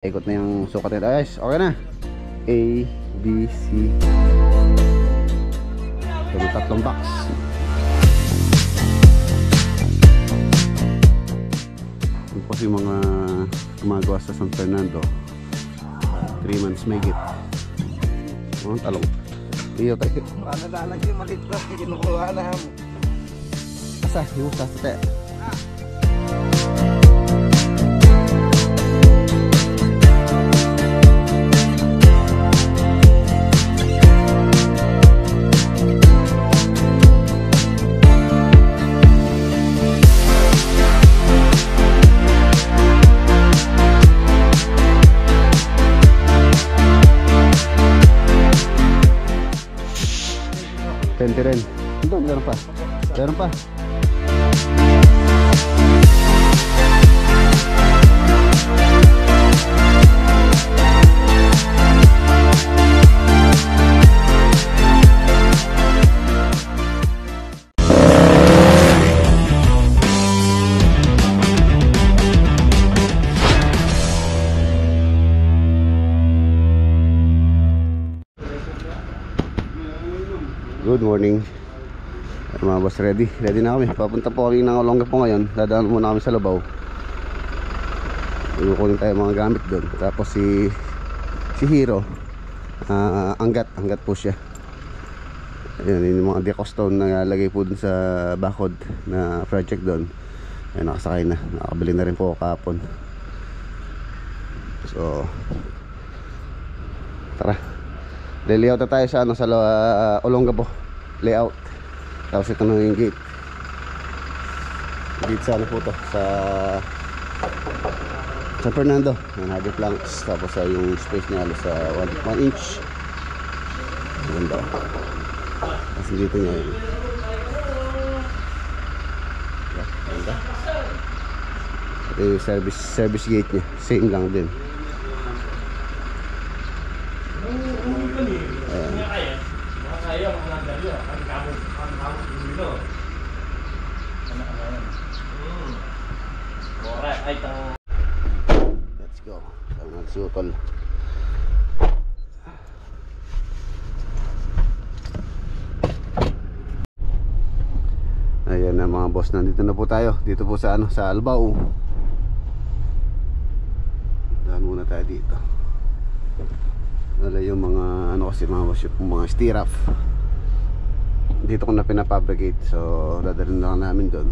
Ikot na yung sukat nito. Ayos, okay na. A, B, C. So, may tatlong box. Ito po yung mga gumagawa sa San Fernando. 3 months may git. Oh, talong. Iyo tayo. Paano lalagyan malit na kinukuha na mo? Asa, yung sasate. 20 rin. Ito, meron pa. Meron pa. Good morning mga boss, ready na kami. Papunta po kami ng Olongapo ngayon. Dadaan muna kami sa Lubao. Kukunin tayo mga gamit doon. Tapos si Hero, anggat po siya. Ayan, yung mga decostone na lagay po dun sa bakod na project doon. Ayan, nakasakay na. Nakabili na rin po kahapon. So tara, layout na tayo sa Olongapo layout. Tapos ito na yung gate sa ano po to, sa San Fernando. Naging planks. Tapos yung space niya sa 1 inch. Maganda. Kasi dito niya yun. Maganda. Ito yung service gate niya. Same lang din. Let's go. Nagsutol. Ayan na mga boss, nandito na po tayo. Dito po sa sa Albao. Daan muna tayo dito. Wala yung mga kasi mga boss, yung mga stirrup. Dito ko na pinafabricate. So dadalhin na lang namin doon.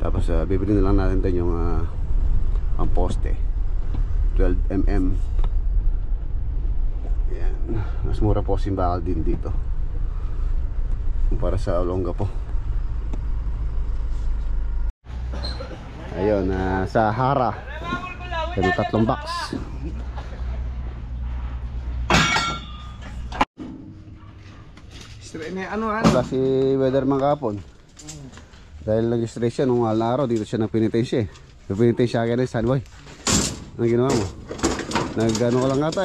Tapos bibili na lang natin doon yung ang poste 12mm. Ayan. Mas mura po yung bakal din dito para sa Olongapo. Ayun, sa Hara yung 3 box. Wala si Weatherman kahapon. Dahil nag-stress siya nung araw, dito siya nagpinitay siya. Nagpinitay siya akin sa boy. Ano ginawa mo? Nag-ano ka lang ata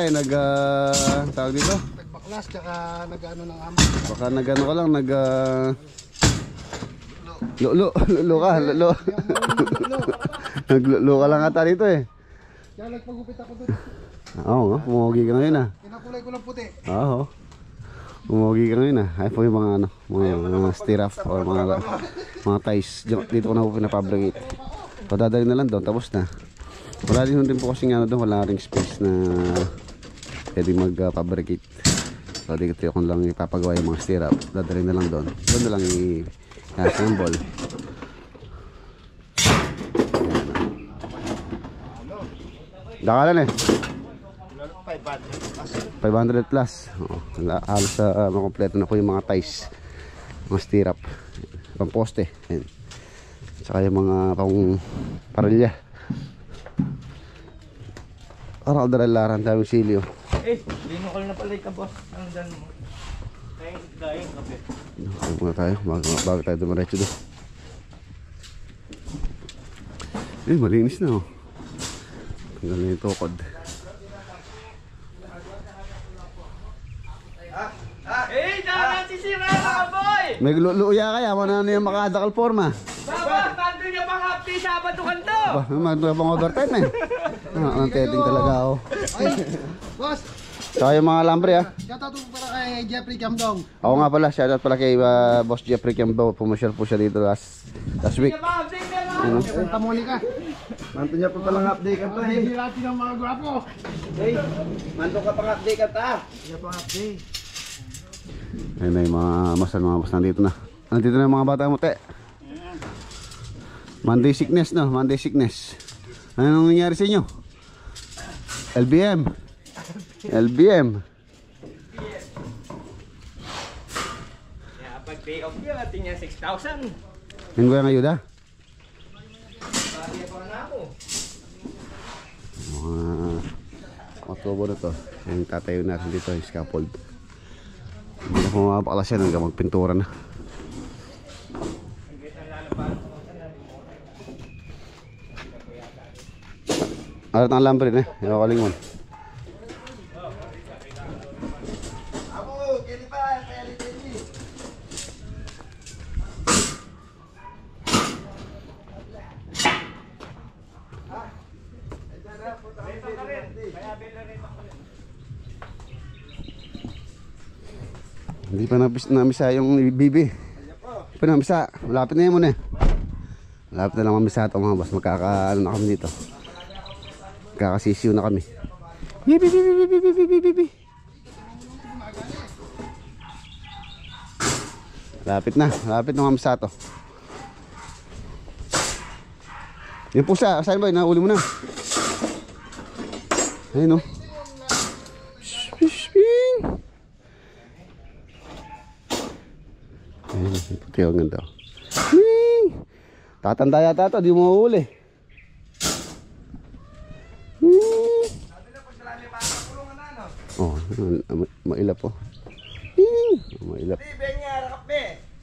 tawag dito? Nagbaklas, tsaka nag-ano ng amo. Baka nag-ano ka lang, lulo ka. Naglulo ka lang ata dito eh. Kaya nagpagupit ako doon. Oo nga, pumugi ka ngayon Pinakulay ko ng puti. Oo. Umuwi ka ngayon Ay po yung mga mga stirrup or mga ties. Dito ko na po pinafabricate. So dadali na lang doon, tapos na. Wala din po kasi doon, wala ring space na pwede mag-fabricate. So dito ko lang ipapagawa yung mga stirrup. Dadali na lang doon. Doon na lang i-assemble. Dakalan 500 plus. Halos makompleto na po yung mga ties, mga stirrup, pang poste, saka yung mga pang parilya. Para aldaralan tayo silyo. Linukol na pala ka boss. Ano dyan mo? Dahil kape. Muna tayo bago tayo dumiretso doon. Malinis na tanggal na yung tukod. Sisira mga boy! May luya kaya, wala na yung makadakal forma. Baba, nandun yung mga day Sabado kan to. Magpapang overtime eh. Ang teteng talaga ako. Ay, boss, Saka yung mga lambre ha. shoutout po para kay Jeffrey Camdong. Ako nga pala, shoutout pala kay Boss Jeffrey Cambo. Pumasyal po siya dito last week. Ano? Santa Monica. Manto niya pa palang update ka pa eh. Hindi natin ang mga gwapo. Hey, manto ka pang update ka ta. Hindi pa update. Ayun na yung mga mas nandito na. Nandito na yung mga bata mo, te. Monday sickness, no? Monday sickness. Ano nang nangyari sa inyo? LBM. LBM. Ya, pag day off niya, ating niya 6,000. Linggo yung ayuda. Pari pa na ako. October na to. Yung tatayo natin dito, yung scaffold. Hindi na pumapakalas yan hanggang magpintura na. Alat ang lambre na, yung kalingon. Hindi pa namisa yung bibi. Hindi pa namisa. Malapit na yun muna eh. Malapit na lang mamisa ito mga boss. Magkakaano na kami dito. Magkakasisiw na kami. Bibi. Malapit na mamisa ito. Yung pusa, saan ba? Nahuli mo na. Ayun o. Ayun, puti ang ganda. Tatanda yata ito, di mo mahuli. Oh, mailap po. Mailap.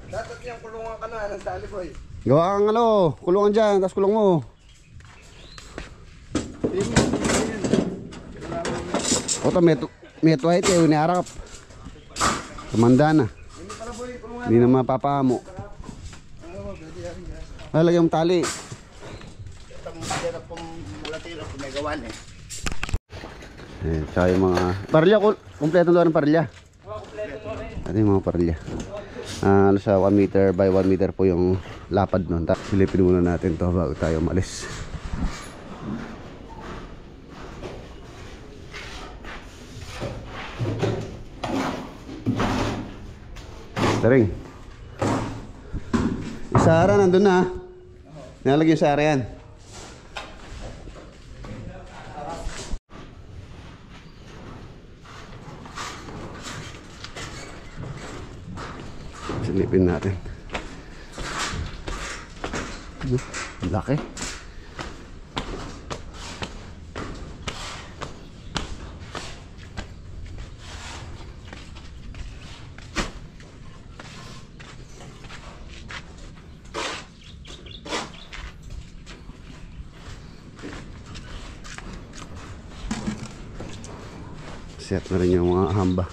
Dapat niyang kulungan ka na ng tali boy. Gawa kang kulungan dyan, tapos kulong mo. Oto, may tuwahit eh, uniharap. Tumanda na. Hindi na mapapamo. Lalagyan mong tali. Tsaka yung mga parilya, kumpleto doon ng parilya. Ito yung mga parilya. Ano sa 1 meter by 1 meter po yung lapad nun. Silipin muna natin to bago tayo umalis. Taring. Yung Sara nandun na. Nalagay yung Sara yan. Silipin natin. Laki. Set na rin yung mga hamba.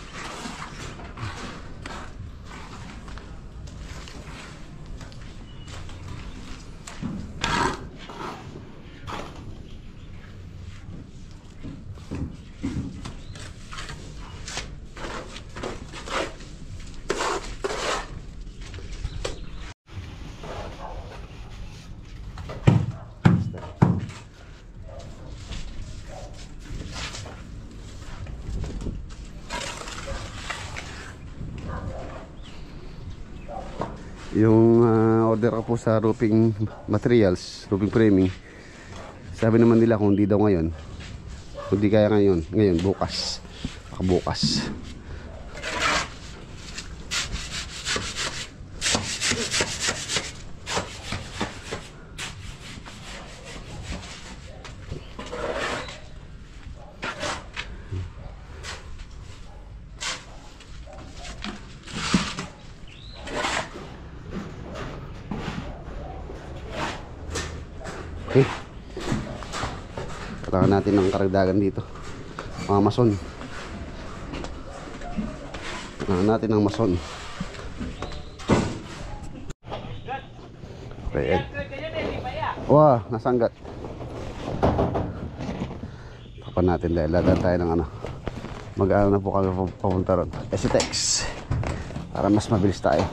Yung order ko po sa roofing materials, roofing framing. Sabi naman nila kung di daw ngayon, kung di kaya ngayon bukas. Bukas. Okay. Kailangan natin ng karagdagan dito. Mga mason. Kailangan natin ng mason. Okay. Wah, nasanggat. Tapan natin dahil ladan tayo ng ano. Mag-ano na po kami papunta ron. STX. Para mas mabilis tayo.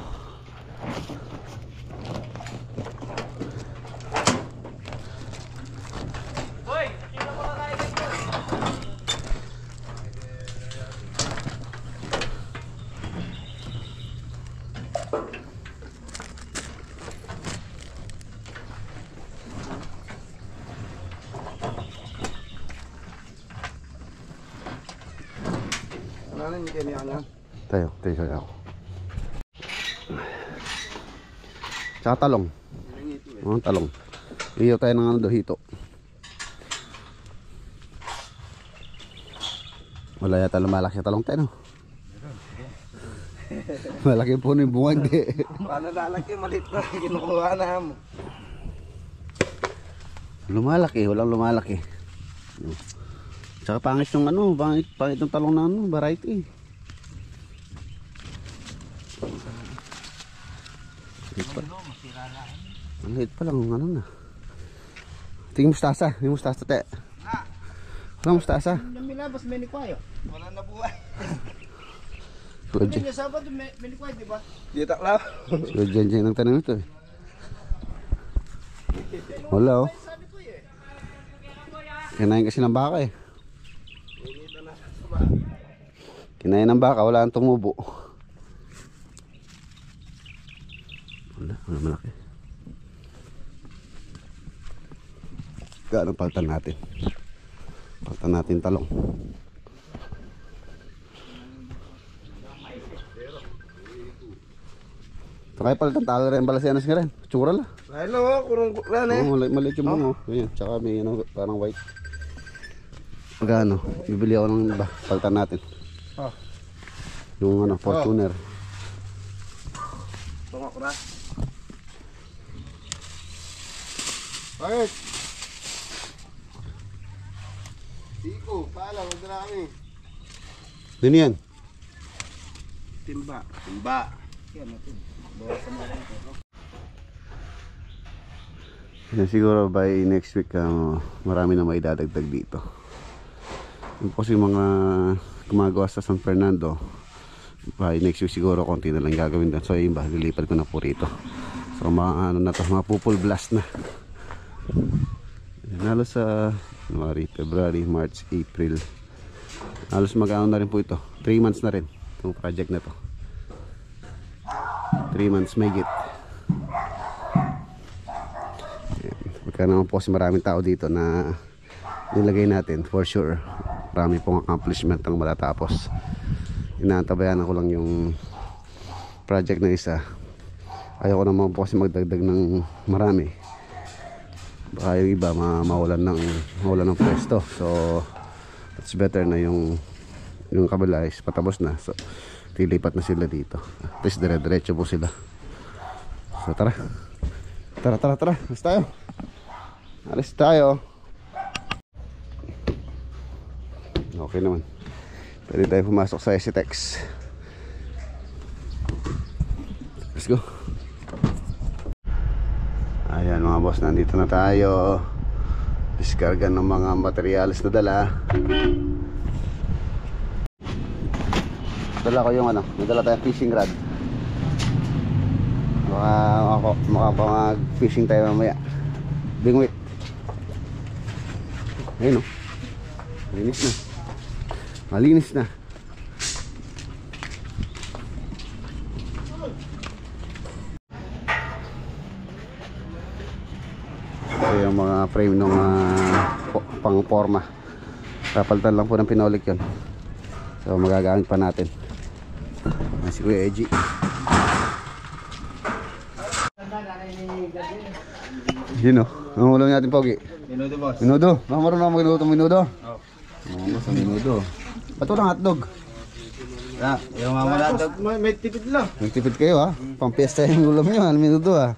Hoy, sino mo na kayo? Ano hindi kami ano? Tayo ako. Tsaka talong. Talong. Iyo tayo ng ano daw, hito. Wala yata lumalaki talong tayo, no? Malaki po na yung bunga, hindi. Paano lalaki? Malit na. Kinukuha na mo. Lumalaki, walang lumalaki. Tsaka pangit yung ano, pangit yung talong na ano, variety. Ang liit pa lang, ano na. Tingin mustasa, yung mustasa te. Walang mustasa. Yung milabas, may likwayo. Wala na buhay. Hindi Yung Sabado, may likwayo, di ba? Di taklaw. so Jen ang tanong ito eh. Wala oh. Kinain kasi ng baka eh. Kinain ng baka, wala nang tumubo. Wala malaki. Gaano paltan natin? Paltan natin talong. Takay paltan talo rin balasianas nga rin. Tsura la. Lalo, kurang kulan eh. Oo, maliit yung bungo. Ayan, tsaka may ano, parang white. Magkano? Bibili ako ng iba. Paltan natin. Oh. Yung ano, Fortuner. Tungok na. Bakit? Tiko, pala, wag na kami. Dino yan. Timba. Timba. Yan natin. Bawasan mo rin. Yan, siguro by next week marami na may dadagdag dito. Yung kasi mga gumagawa sa San Fernando, by next week siguro konti na lang gagawin doon. So yung iba, lilipat ko na po rito. So mga ano na to, mga pupul blast na. Halos sa January, February, March, April. Halos mag-ano na rin po ito. 3 months na rin itong project na to. 3 months may git. Pagka naman po kasi maraming tao dito na nilagay natin, for sure marami pong accomplishment ang matatapos. Inaantabayan ko lang yung project na isa. Ayaw ko naman po kasi magdagdag ng marami, baka yung iba mawalan ng pwesto. So it's better na yung kabila is patapos na. So lilipat na sila dito. At least dire-diretso po sila. So tara. Alis tayo. Alis tayo. Okay naman. Pwede tayo pumasok sa STX. Let's go. Ayan mga boss, nandito na tayo. Diskarga ng mga materials na dala. Dala ko yung ano, may dala tayong fishing rod. Maka mag-fishing tayo mamaya. Bingwit. Ayun o. Malinis na. Malinis na. Ito yung mga frame ng pang forma. Kapalitan lang po ng pinolik yun. So magagamit pa natin. Si Kuya Eji. Yun o. Ang ulam natin, Pogi. Minuto, boss. Minudo. Baka marunong ako magluto ng minudo. Oo. Oo, sa minudo. Ba't walang hotdog? Yung mga hotdog. May tipid lang. Nagtipid kayo ha. Pampiesta yung ulam nyo. Minudo ha.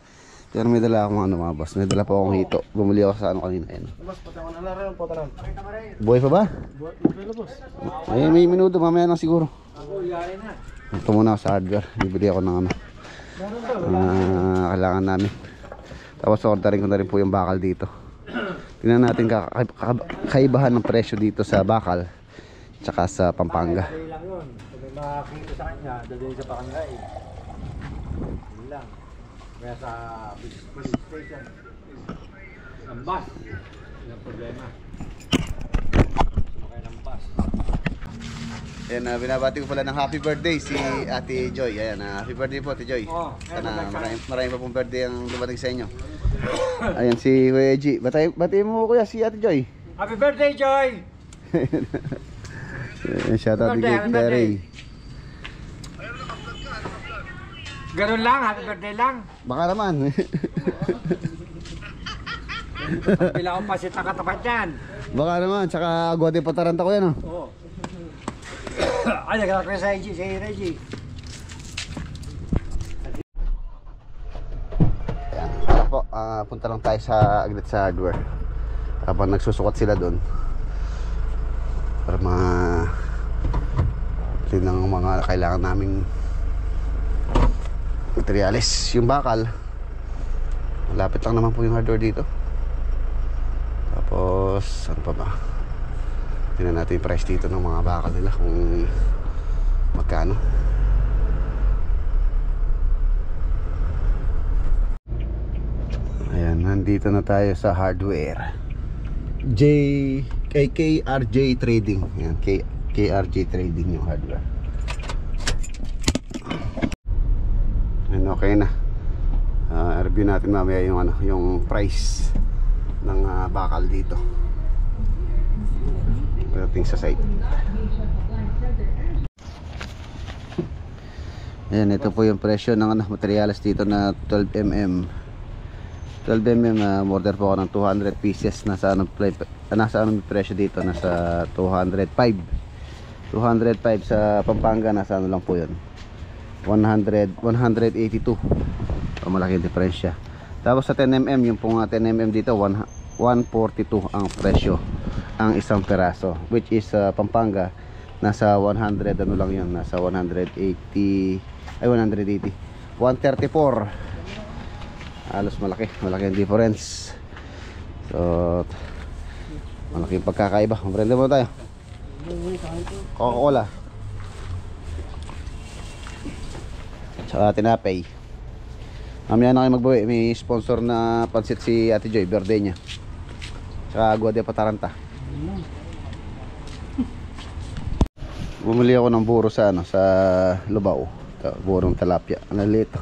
Pero may dala akong ano mga boss. May dala pa akong hito. Bumili ako sa ano kanina. Ayan. Boss, patangan na rin. Pataran. Buhay pa ba? Buhay, boss. Ay, may minudo. Mamaya lang siguro. Ito muna ako sa hardware. Bibili ako ng ano. Kailangan namin. Tapos ordering ko na rin po yung bakal dito. Tingnan natin kaibahan ng presyo dito sa bakal tsaka sa Pampanga. Dali lang yun. Kung may makakita sa kanya, dadali sa barangay. Dali lang. Kaya sa police station, ang bus, yun ang problema. Sumakay ng bus. Ayan, binabati ko pala ng happy birthday si Ate Joy. Ayan, happy birthday po Ate Joy. Sana marami pa pong birthday ang dumating sa inyo. Ayan si Kuya G. Batiin mo kuya si Ate Joy. Happy birthday, Joy! Shout out to Kuya Ray. Ganun lang, happy birthday lang. Baka naman. Pila akong pasit na katapat yan. Baka naman, tsaka agwate pataranta ko yan oh. Oo. Ay, nagkakaroon sa Reggie. Ayan po, punta lang tayo sa Agnet sa hardware. Habang nagsusukat sila doon. Para yun ang mga kailangan naming materialis. Yung bakal, malapit lang naman po yung hardware dito. Tapos, ano pa ba? Tingnan natin yung price dito ng mga bakal nila kung magkano. Ayan, nandito na tayo sa hardware. KRJ Trading. Ayan, KRJ Trading yung hardware. Ayan, okay na. Review natin mamaya yung yung price ng bakal dito. Pagdating sa site. Ayan, ito po yung presyo ng materials dito na 12mm. 12mm, order po ako ng 200 pieces. Nasa anong presyo dito? Nasa 205 sa Pampanga. Nasa ano lang po yun, 182. Malaking diferensya. Tapos sa 10mm, yung pong 10mm dito 142 ang presyo ang isang peraso, which is Pampanga nasa 100 ano lang yun, nasa 180 134. Halos malaki ang difference. So malaki yung pagkakaiba. Brenda mo tayo Coca-Cola tsaka tinapay. Mamaya na kayo magbawi. May sponsor na pansit si Ate Joy, birthday niya. Tsaka agwa de pataranta. Bumili ako ng buro sa sa Lubao. Burong talapia. Nalito.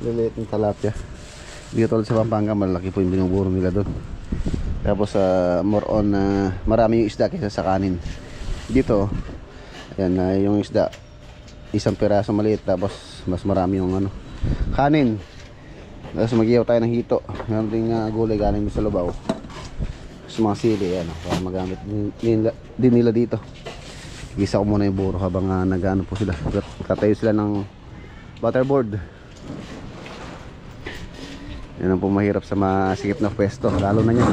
Liliit ng talapia. Dito sa Pampanga, malaki po yung binuburo nila doon. Tapos more on marami yung isda kaysa sa kanin. Dito, ayan, yung isda isang piraso maliit, tapos mas marami yung kanin. Tapos mag-iyaw tayo ng hito. Meron ding gulay galing sa Lubao. Sa mga sili, para magamit din nila dito. Gisa ko muna yung buro habang nag-ano po sila. Katayo sila ng butterboard. Yan ang po mahirap sa masikip na pwesto. Lalo na yan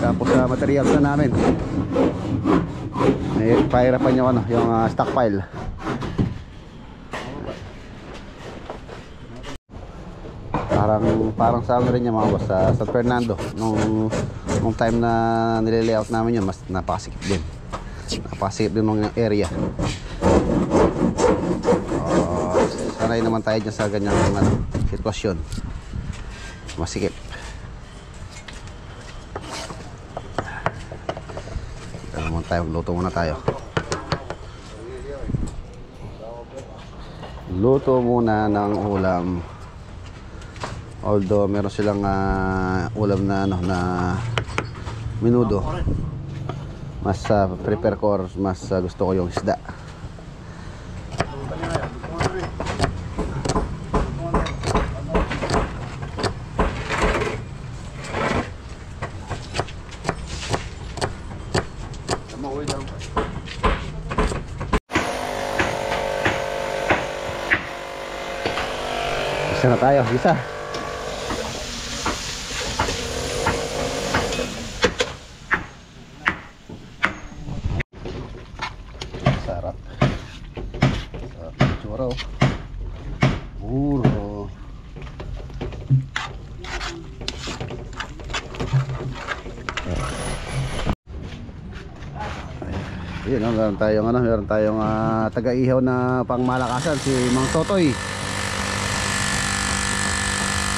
tapos sa materials na namin. Pahirapan yung stockpile. Parang sa rin yung mga boss sa San Fernando nung time na nile-layout namin yun, mas napasikip din ng area. Sanay naman tayo dyan sa ganyang sitwasyon, masikip. Luto muna ng ulam. Although meron silang ulam na na menudo, mas prepare ko, mas gusto ko yung isda. Isa na tayo, isa. Sarap. Sarap ng churro. Puro. Yun, meron tayong taga-ihaw na pangmalakasan, si Mang Totoy.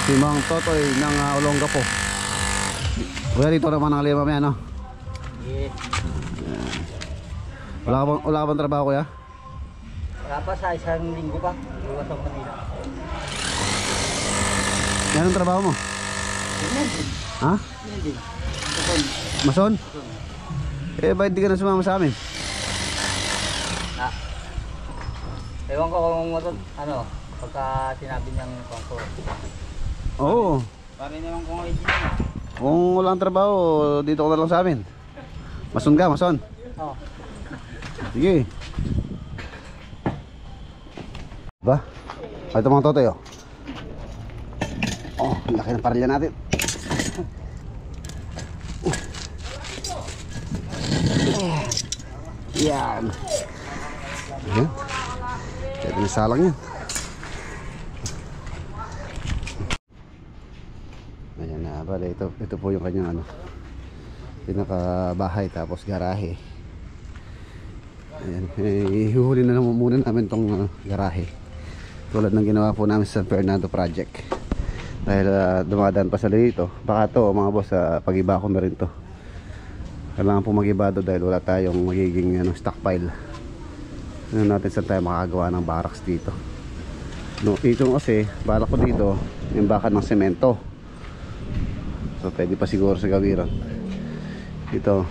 Si Mang Totoy ng Olongapo. Kuya, dito naman ang lima mamaya, no? Yes. Wala ka bang trabaho, kuya? Wala pa, sa isang linggo pa. Iwas ako Manila. Yan ang trabaho mo? Ha? Hindi. Mason? Bakit di ka na sumama sa amin? Ewan ko kung pagka sinabi niyang kongko. Oo. Pare naman kung original. Kung walang trabaho, dito ka na lang sa amin. Mason ka, mason. Oo. Sige. Ba? Ito mga Totoy, oh. Oh, laki ng parilya natin. Yan. Yan. Kaya pinasalang yan. Ayan na, bale, ito po yung kanyang pinakabahay tapos garahe. Ayan, ihuhuli na naman muna namin tong garahe. Tulad ng ginawa po namin sa San Fernando project. Dahil dumadaan pa sa dito. Baka to mga boss, pag-iba ko na rin to. Kailangan po mag-ibado dahil wala tayong magiging stockpile. Ano natin saan tayo makagawa ng barracks dito. No, ito kasi balak ko dito yung baka ng semento. So pwede pa siguro sa gawiran. Ito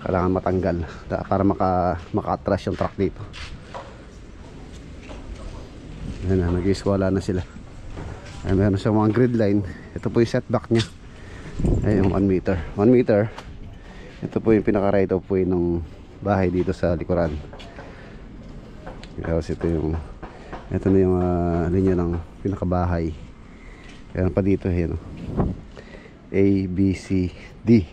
kailangan matanggal para maka-attract yung truck dito. Ayan na, nag-iiswala na sila. Ayan, meron siyang mga grid line. Ito po yung setback nya. Ayan yung 1 meter. 1 meter. Ito po yung pinaka-right of way ng bahay dito sa likuran. Tapos ito na yung linya ng pinaka-bahay. Ayan pa dito, ayan, A, B, C, D.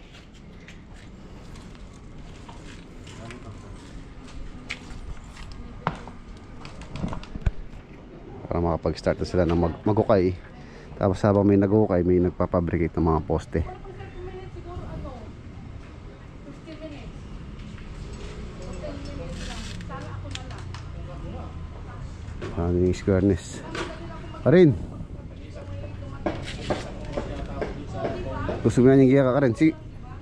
Para makapag-start na sila ng magukay. Tapos habang may nagukay, may nagpapabricate ng mga poste. Ano yung squareness Karin, gusto mo na yung giya ka Karin. Sige,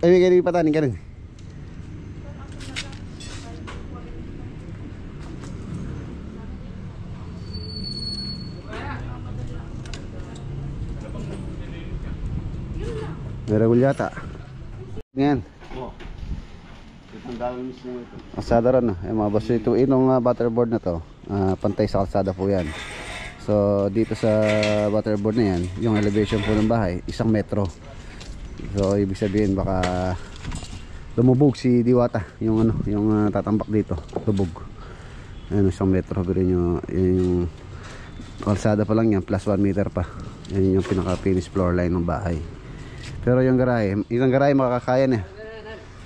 ay may ganyan patanin Karin. Meragul yata. Ngayon. Kalsada ron, mga boss, ito inong butterboard na to, pantay sa kalsada po yan. So dito sa butterboard na yan, yung elevation po ng bahay 1 metro. So ibig sabihin baka lumubog si Diwata, yung tatambak dito, lubog. Ayun, 1 metro, pero yung kalsada pa lang yan, plus 1 meter pa. Yan yung pinaka finish floor line ng bahay. Pero yung garahe, makakakaya na.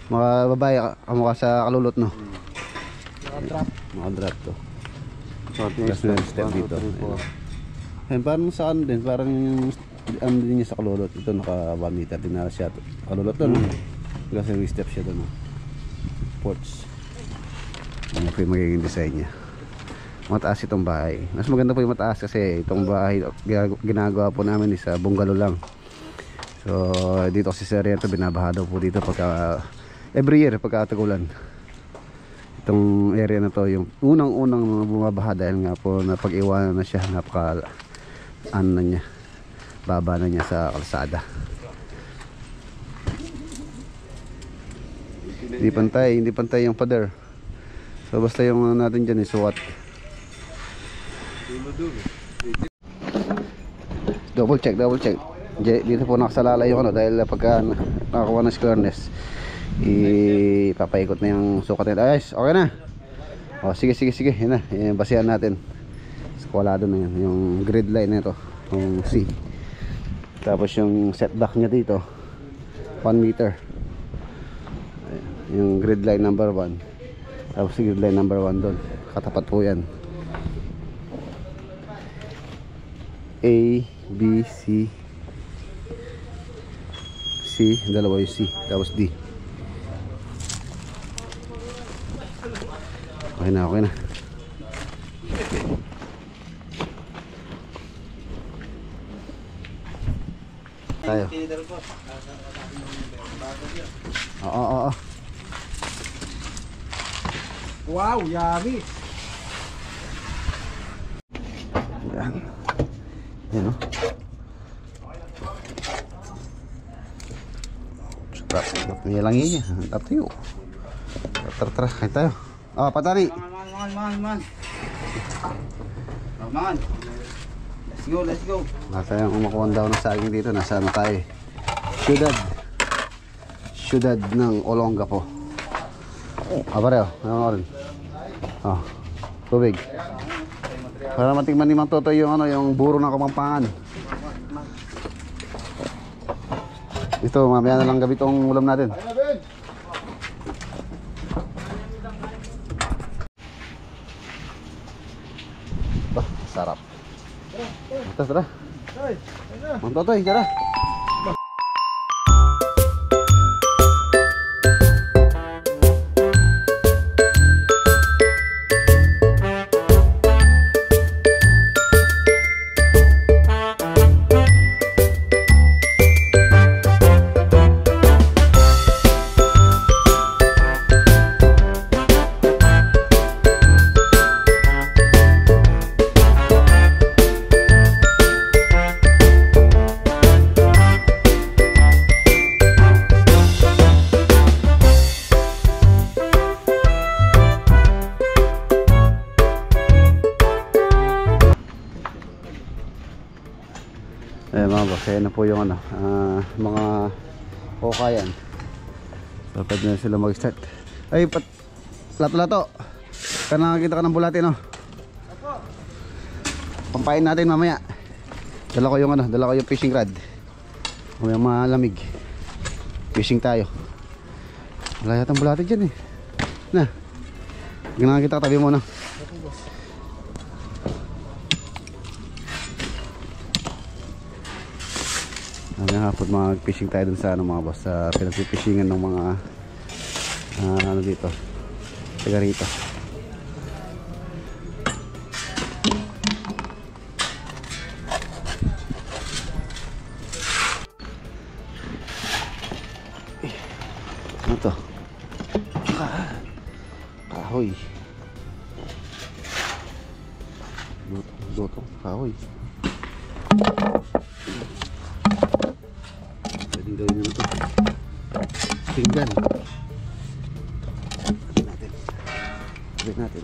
Mga babae, kamukha sa kalulot, no? Naka-drop to. Plus na yung step dito. Ayun, parang sa din, parang din niya sa kalulot. Ito naka 1 meter din na siya. Kalulot doon, no? Kasi may step siya doon, no? Ports. Ano po yung magiging design niya. Mataas itong bahay. Mas maganda po yung mataas kasi itong bahay ginagawa po namin sa bungalow lang. So dito kasi sa area ito, binabaha daw po dito pagka every year pagka tagulan. Itong area na to yung unang bumabaha dahil nga po napag-iwanan na siya, napaka na niya, baba na niya sa kalsada. Hindi pantay yung pader. So basta yung natin dyan is what? Double check. Dito po nakasalala yung dahil pagka nakakuha ng squareness, ipapaikot na yung sukat nito. Ayos, okay na. O sige, yun na, basihan natin. Squalado na yun, yung grid line nito, yung C. Tapos yung setback nya dito 1 meter. Ayan, yung grid line number 1. Tapos grid line number 1 doon, katapat po yan. A, B, C, dalawa yung C, tapos D. Okay na, okay na. Tayo. Oo. Wow, yummy! Yan. Yan, oh. Sarap. Nilang yun niya. Up to you. Tara, kain tayo. Patari. Man. Let's go. Nasa yung kumakuha daw ng saging dito. Nasa ano tayo? Syudad ng Olongapo. Pareho. Ano rin? Tubig. Para matingman ni Mang Totoy yung ano, yung buro ng Kapampangan. Ito, mamaya na lang gabi itong ulam natin. Sarap. Tara. Mang Totoy, tara. Mga boss, ayan na po yung ano, mga kokayan. Dapat na sila mag-start. Ay, lato-lato. Nakakita ka ng bulate, no? Pampain natin mamaya. Dala ko yung fishing rod. May malamig. Fishing tayo. Wala yatang bulate dyan eh. Na. Nakakita ka, tabi mo na. Hapon mag-fishing tayo dun sa ano mga boss, sa pinag-fishingan ng mga ano dito, taga rito. Ano to? Kahoy. Lutong kahoy. Gawin nyo ito. Pinggan. Gawin natin.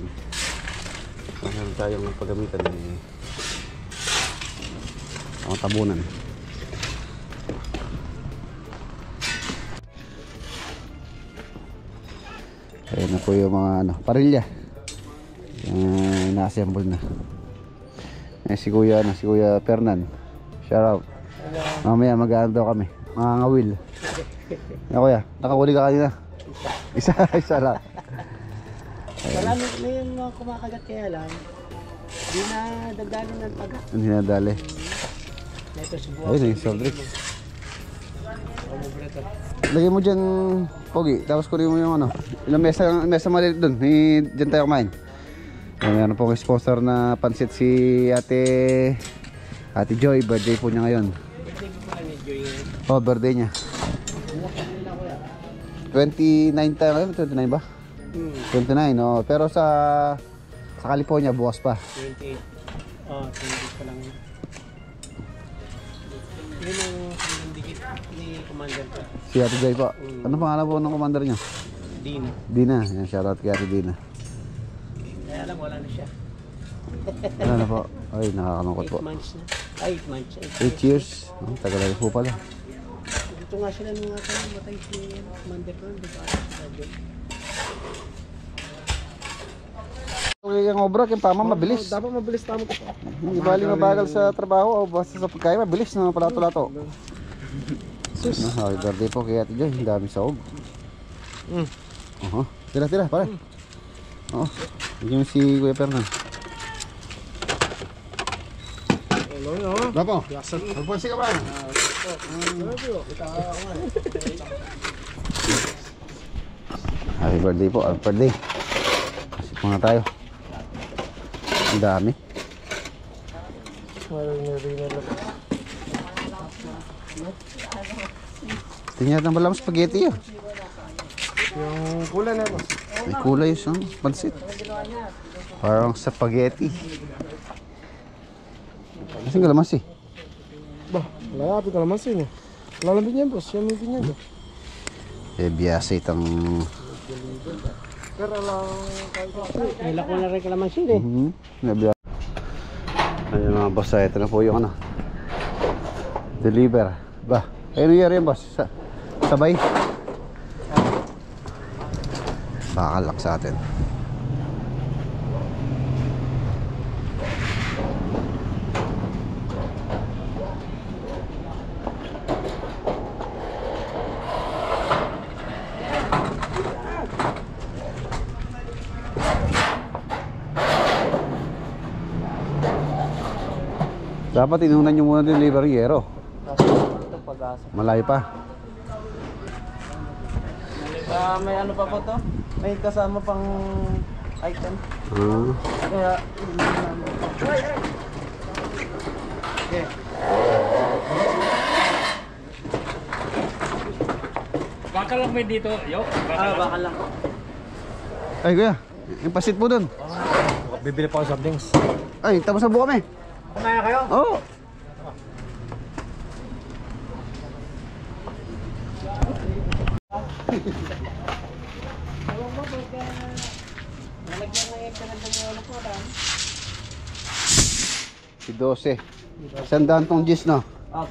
Mayroon tayong paggamitan eh. Ang tabunan. Ayan na po yung mga ano, parilya. Na-assemble na. Si Kuya Fernan. Shout out. Mamaya mag-aano daw kami. Mga ngawil. Yan kuya, nakahuli ka kanina. Isa lang. Marami na yung mga kumakagat kaya lang. Hindi na dagdagan ng pagat. Hindi na dali. Ayun eh, soft drinks. Lagay mo dyan, Pogi. Tapos kunin mo yung ano. Ilang mesa maliit dun. Dyan tayo kumain. Mayroon pong sponsor na pansit si Ate Joy. Birthday po niya ngayon. Birthday niya. 29 tayo ngayon, 29 ba? 29, no. Pero sa California bukas pa. 28. 28 pa lang. Yun ang dikit ni Commander pa. Si Ate Joy po. Ano pangalan po ng commander niya? Dina. Yan, shoutout kay Ate Dina. Kaya lang wala na siya. Ano na po? Ay, nakakalungkot po. 8 months na. 8 months. 8 years. Tagal na po pala. Dito nga sila nung nga kayo matay si Commander ko. Dito sa radyo. Okay, ang obra, kaya pama mabilis. Dapat mabilis tama ko. Hindi bali mabagal sa trabaho o basta sa pagkain, mabilis na palato-lato. Sus. Happy birthday po kay Ate Joy. Ang daming saog. Tira, pare. Yung si Kuya Fernan. Dapo, magpansi ka ba? Happy birthday po, happy birthday. Mga tayo. Ang dami. Tingnan natin pala spaghetti yun. Yung kulay na boss. May kulay yung pansit. Parang spaghetti. Kasing kalamansi. Bah, lalapit ka naman sa'yo. Lalambing yan boss, yan yung ganyan. Biyasa itang... Pero lang... Nila ko na rin kalamansin eh. Nabiyasa. Ayun mga boss, ito na po yung ano. Deliver. Ba, ayun nangyari yan boss. Sabay. Bakalak sa atin. Dapat inunan nyo muna delivery yero. Malayo pa. May ano pa po to? May kasama pang item. Kaya... Okay. Baka lang may dito, yo. Baka lang. Ay kuya, yung pasit po dun. Bibili pa ako sa drinks. Ay, tapos na po kami. Kumain na kayo? Oo. Si 12. Sandaan tong gis, no?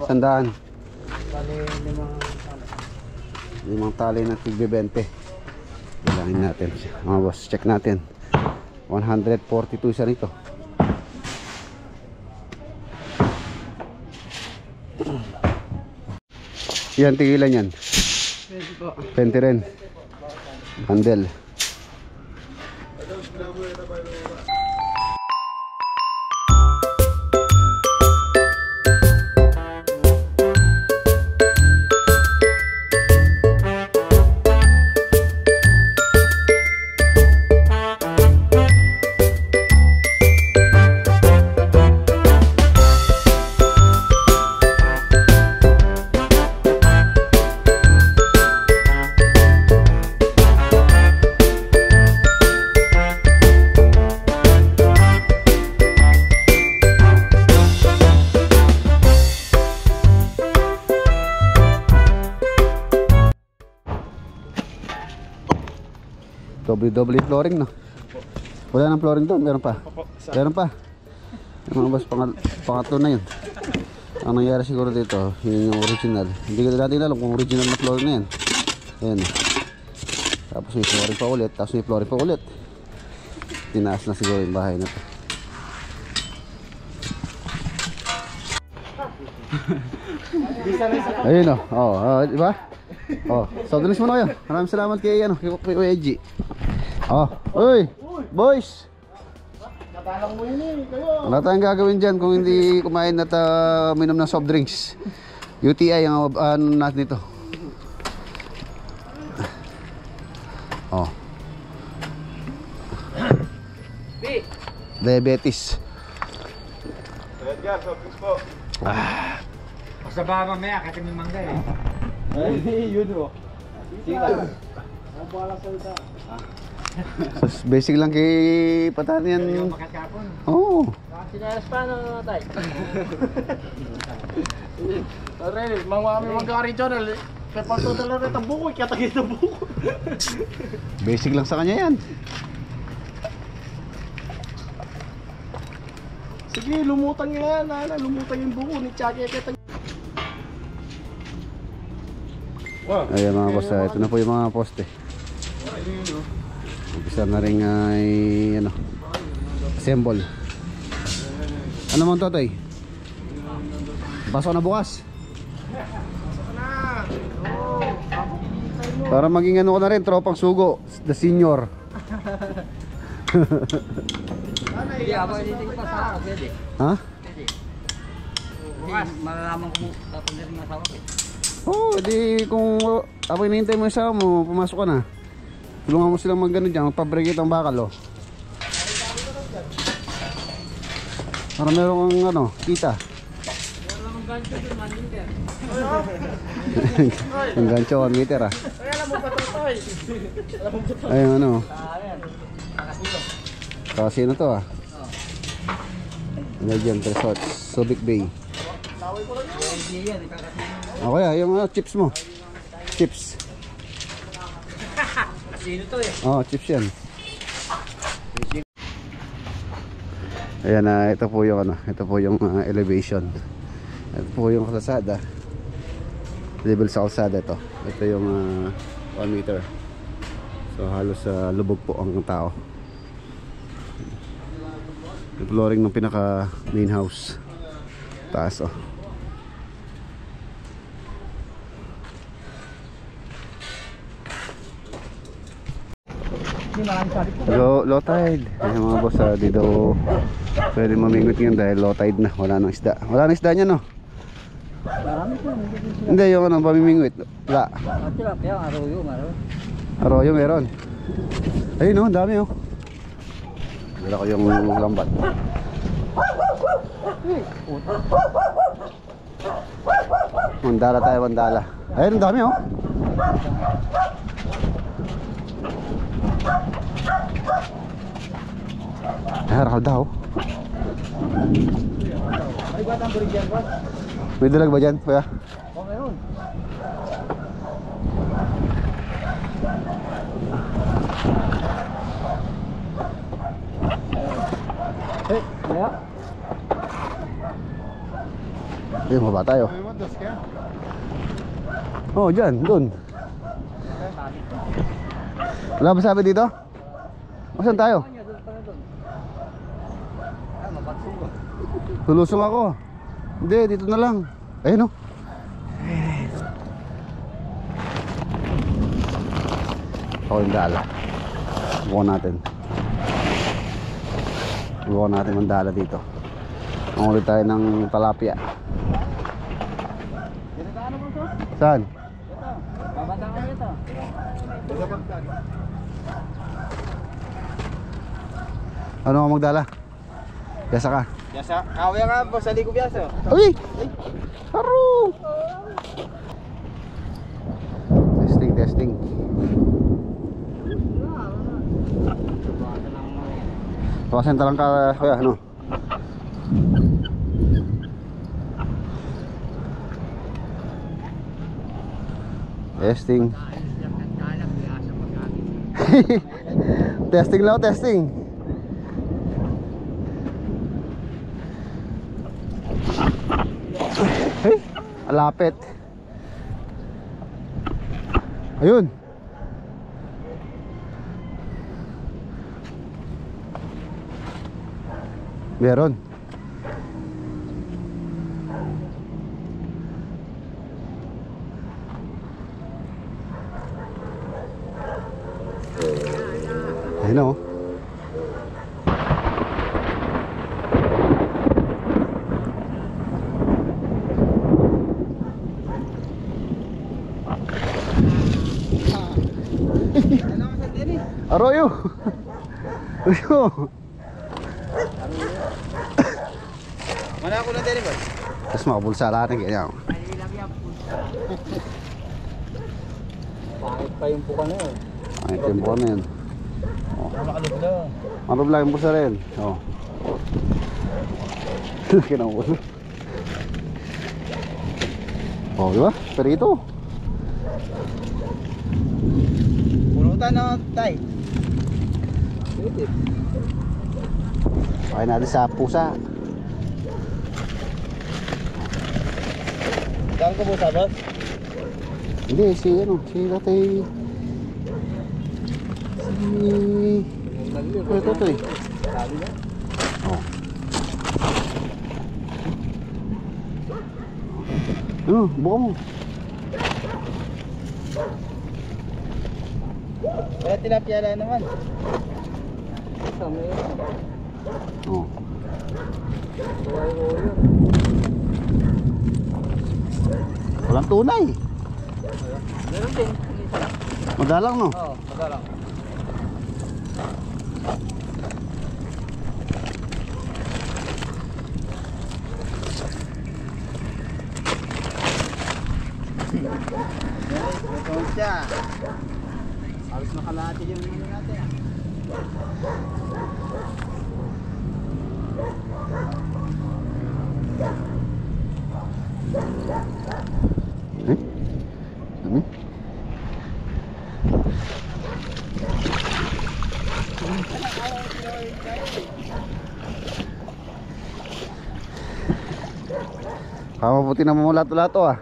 Sandaan. Limang tali ng tigbe 20. Bilangin natin. Mga boss, check natin. 142 siya nito. Yan, tigilan yan. 20 rin. Handle. Double flooring, no? Wala nang flooring doon, meron pa. Meron pa. Yung mga boss, pangatlo na yun. Ang nangyari siguro dito, yun yung original. Hindi ka natin alam kung original na flooring na yan. Ayan. Tapos may flooring pa ulit, tapos may flooring pa ulit. Tinaas na siguro yung bahay na to. Ayun, oh, diba? Oh, so drinks muna kayo. Maraming salamat kay Kuya Eji. Oh, uy, boys. Natalang mo yun eh, kayo. Wala tayong gagawin dyan kung hindi kumain at minom ng soft drinks. UTI ang ano natin ito. Oh. Diabetes. Edgar, soft drinks po. Sa baba mamaya, kasi may mangga eh. Ay, yun o. Sige. Ang bala salita. So, basic lang kay Patan yan. Yung makatapon. Oo. Sinelas pa na tayo. Relis, mga mag-original. Kaya pagtotal na rin ang buko, katagin ang buko. Basic lang sa kanya yan. Sige, lumutang yan. Lumutang yung buko ni Chaki. Ayan mga boss, ito na po yung mga poste. Umpisa na rin ay ano, assemble. Ano mo Totoy? Pasok na bukas. Para maging ano ko na rin, tropang sugo, the senior. Hindi ako dito pa sa ako, pwede. Ha? Pwede. Bukas, malalaman ko tapos na rin masawa ko. Oo, di kung ako hinihintay mo yung asawa mo, pumasok ka na. Tulungan mo silang mag-ano dyan, magpabrigate ang bakal, oh. Para meron kang ano, kita. Ang gancho 1 meter ah. Ayun ano. Kasino to ah. Legend Resort, Subic Bay. Okay ah, yung chips mo. Chips. Sino to eh? Oh, chips yan. Ayan na, ito po yung ano, ito po yung elevation. Ito po yung kalsada. Level sa kalsada ito. Ito yung 1 meter. So halos lubog po ang tao. Yung flooring ng pinaka main house. Taas oh. Low tide. Ayun mga boss, dito pwede mamingot ngayon dahil low tide na. Wala nang isda. Wala nang isda niya no? Hindi, yung ano, pamimingwit. Wala. Tilapia, arroyo, meron. Arroyo meron. Ayun no, dami oh. Dala ko yung lambat. Mandala tayo, mandala. Ayun, ang dami oh. Ay, harap daw. May batang bulig yan, boss. May dalag ba dyan, kuya? O, meron. Eh, kaya? Ayun, baba tayo. Oh, dyan, dun. Wala ba sabi dito? O, saan tayo? Tulusong ako. Hindi, dito na lang. Ayun oh. Ako yung dala. Bukan natin. Bukan natin ang dala dito. Mangulit tayo ng talapia. Saan? Babata ka dito. Ano ka magdala? Yasa ka? Biasa, kawya ka boss, sali ko biasa. Uy! Haro! Testing, testing. Pasenta lang ka, kuya, ano? Testing. Testing lang, testing. Hey, alapit. Ayun. Meron. Ayun o. Arroyo. Arroyo. Mana ako lang din boss. Tapos makapulsa lahat ng ganyan. Bakit pa yung puka na yun? Ay, tempo na yun. Makalog na. Marub lang yung pusa rin. Oh. Laki ng pusa. Oh, di ba? Perito. Pulutan na tay. Pakay natin sa pusa. Saan ko boss, boss? Hindi, si tatay. Ito to eh. Oh. Ano, buka mo. Kaya tilapia lang naman. Ito, meron. Oh. Walang tunay. Meron din. Isa lang. Madalang no? Oo, magalang. Ito siya. Halos nakalati yung ano natin. Dami. Maputi na mo lato-lato ah.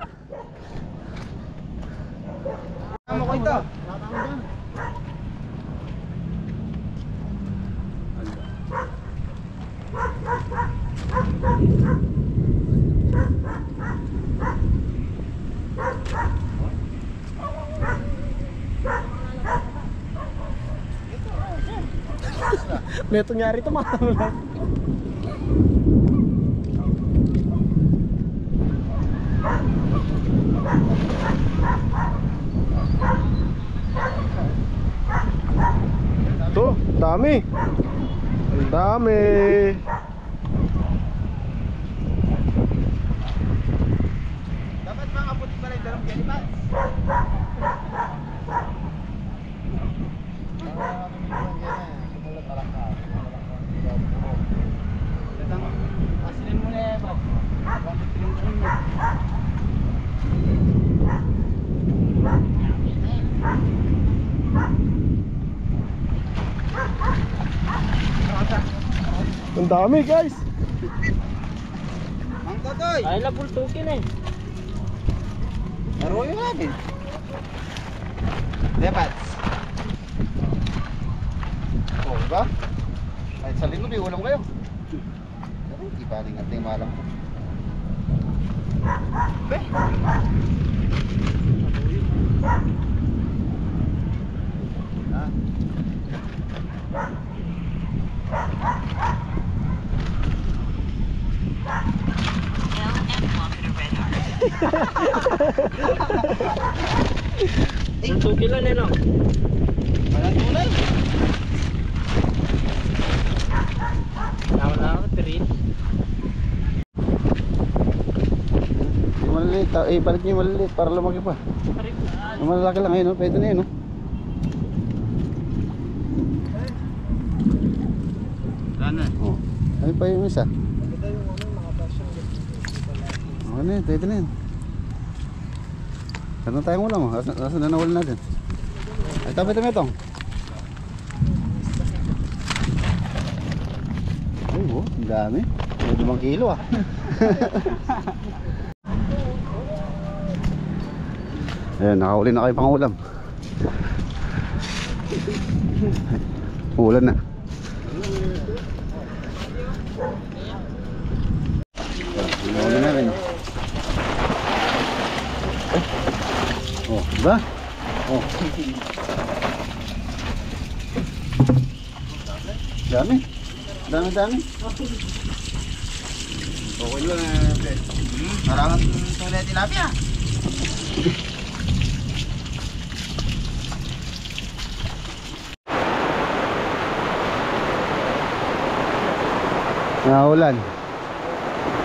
Tama ko ito. May tungyari ito mga lang. Ito, dami. Ang dami. Dapat mga kaputi pala yung dalawang kalipat. Asilin mo na eh, Bob. Ang dami guys. Ang totoy! Ay, labultukin eh. Laro yun natin. Dapat. Oh, diba? Kahit sa linggo, may ulam kayo. Pero hindi pa rin natin malam ko. Be! Bultukin lang eh, no? Walang tulay. Tama na ako, Pirin. Yung maliliit, palit nyo yung maliliit para lumaki pa. Yung malalaki lang ayun, pwede na yun. Wala na. Oh. Ayun pa yung isa. Ano yun, pwede na yun. Saan na tayong ulam? Nasaan na nawala natin? Ay, tabi-tabi itong. Ay, oh, ang dami. May 5 kilo ah. Ayan, nakahuli na kayo pang ulam. Ulan na. Ulan na rin. Oh, diba? Oh. Dami. Dami. Okay lang eh. Marangat tulay tilapia. Naulan.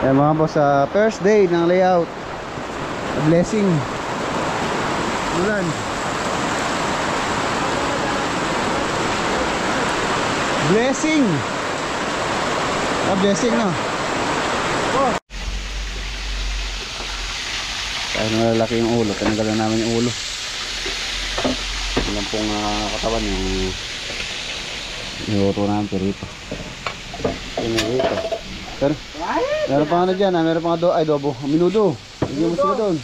Ayan mga boss, first day ng layout. A blessing. Ulan. Blessing. Blessing na. Oh. Kahit malalaki yung ulo, tinanggalan namin yung ulo. Yung pong katawan yung niluto namin pirito. Pirito. Pero meron pa ano dyan, meron pa adobo, minudo. Hindi mo sila doon.